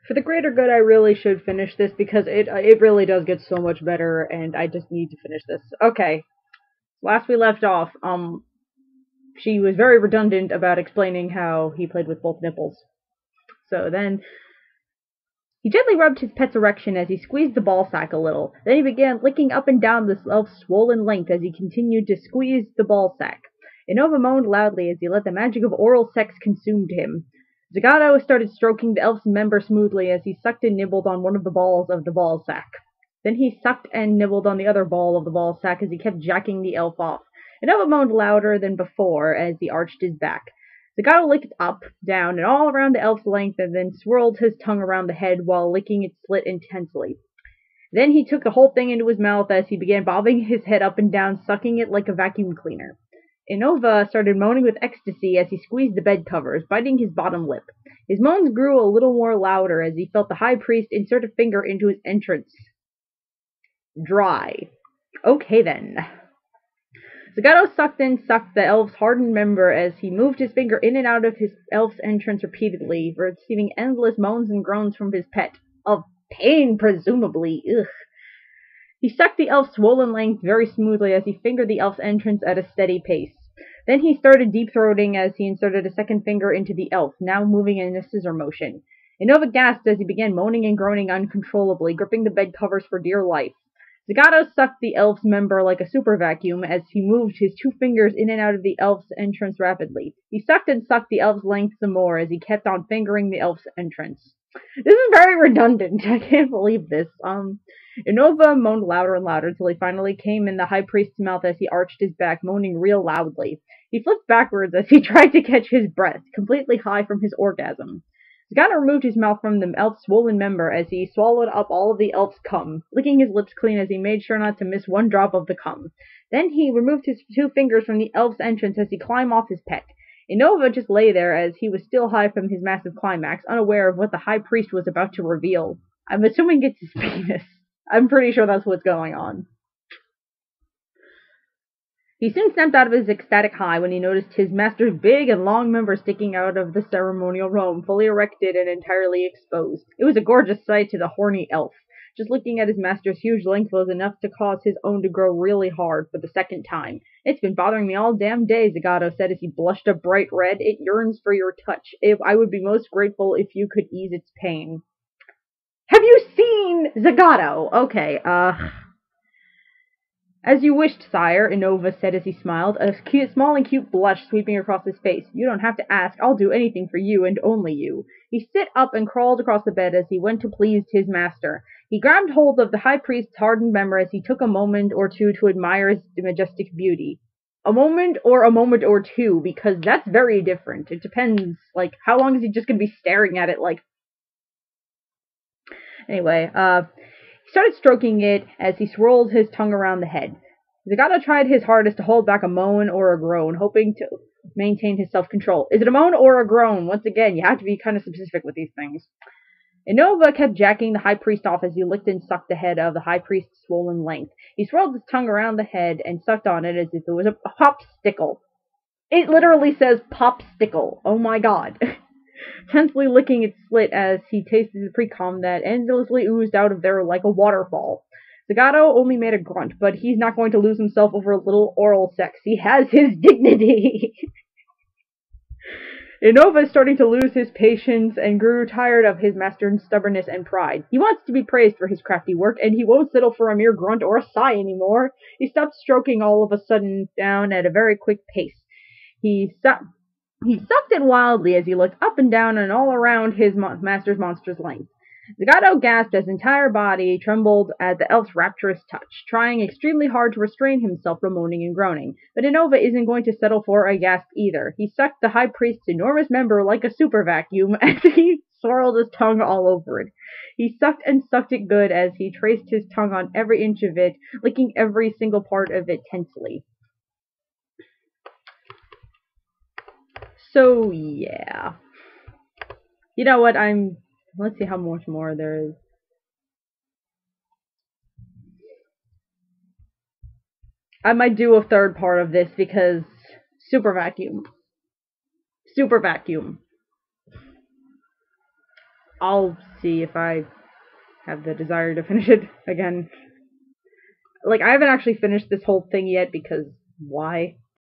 For the greater good, I really should finish this because it really does get so much better, and I just need to finish this. Okay, last we left off, she was very redundant about explaining how he played with both nipples. So then he gently rubbed his pet's erection as he squeezed the ball sack a little. Then he began licking up and down the elf's swollen length as he continued to squeeze the ball sack. Innova moaned loudly as he let the magic of oral sex consume him. Zagato started stroking the elf's member smoothly as he sucked and nibbled on one of the balls of the ball sack. Then he sucked and nibbled on the other ball of the ball sack as he kept jacking the elf off. Innova moaned louder than before as he arched his back. Zagato licked up, down, and all around the elf's length and then swirled his tongue around the head while licking its slit intensely. Then he took the whole thing into his mouth as he began bobbing his head up and down, sucking it like a vacuum cleaner. Innova started moaning with ecstasy as he squeezed the bed covers, biting his bottom lip. His moans grew a little more louder as he felt the high priest insert a finger into his entrance. Dry. Okay then. Zagato sucked and sucked the elf's hardened member as he moved his finger in and out of his elf's entrance repeatedly, receiving endless moans and groans from his pet. Of pain, presumably. Ugh. He sucked the elf's swollen length very smoothly as he fingered the elf's entrance at a steady pace. Then he started deep-throating as he inserted a second finger into the elf, now moving in a scissor motion. Innova gasped as he began moaning and groaning uncontrollably, gripping the bed covers for dear life. Zagato sucked the elf's member like a super vacuum as he moved his two fingers in and out of the elf's entrance rapidly. He sucked and sucked the elf's length some more as he kept on fingering the elf's entrance. This is very redundant. I can't believe this. Innova moaned louder and louder until he finally came in the high priest's mouth as he arched his back, moaning real loudly. He flipped backwards as he tried to catch his breath, completely high from his orgasm. Zagato removed his mouth from the elf's swollen member as he swallowed up all of the elf's cum, licking his lips clean as he made sure not to miss one drop of the cum. Then he removed his two fingers from the elf's entrance as he climbed off his pet. Innova just lay there as he was still high from his massive climax, unaware of what the high priest was about to reveal. I'm assuming it's his penis. I'm pretty sure that's what's going on. He soon snapped out of his ecstatic high when he noticed his master's big and long member sticking out of the ceremonial robe, fully erected and entirely exposed. It was a gorgeous sight to the horny elf. Just looking at his master's huge length was enough to cause his own to grow really hard for the second time. It's been bothering me all damn day, Zagato said as he blushed a bright red. It yearns for your touch. I would be most grateful if you could ease its pain. Have you seen Zagato? Okay, As you wished, sire, Innova said as he smiled, a small and cute blush sweeping across his face. You don't have to ask. I'll do anything for you and only you. He stood up and crawled across the bed as he went to please his master. He grabbed hold of the high priest's hardened member as he took a moment or two to admire its majestic beauty. A moment or two, because that's very different. It depends, like, how long is he just going to be staring at it, like... Anyway, he started stroking it as he swirled his tongue around the head. Zagato tried his hardest to hold back a moan or a groan, hoping to maintain his self-control. Is it a moan or a groan? Once again, you have to be kind of specific with these things. Innova kept jacking the high priest off as he licked and sucked the head of the high priest's swollen length. He swirled his tongue around the head and sucked on it as if it was a popsicle. It literally says popsicle. Oh my god. Tensely licking its slit as he tasted the pre-cum that endlessly oozed out of there like a waterfall. Zagato only made a grunt, but he's not going to lose himself over a little oral sex. He has his dignity! Innova is starting to lose his patience and grew tired of his master's stubbornness and pride. He wants to be praised for his crafty work, and he won't settle for a mere grunt or a sigh anymore. He stopped stroking all of a sudden down at a very quick pace. He sucked it wildly as he looked up and down and all around his master's monstrous length. Zagato gasped as his entire body trembled at the elf's rapturous touch, trying extremely hard to restrain himself from moaning and groaning. But Innova isn't going to settle for a gasp either. He sucked the high priest's enormous member like a super vacuum as he swirled his tongue all over it. He sucked and sucked it good as he traced his tongue on every inch of it, licking every single part of it tensely. So, yeah. You know what, let's see how much more there is. I might do a third part of this because super vacuum. Super vacuum. I'll see if I have the desire to finish it again. Like, I haven't actually finished this whole thing yet because why?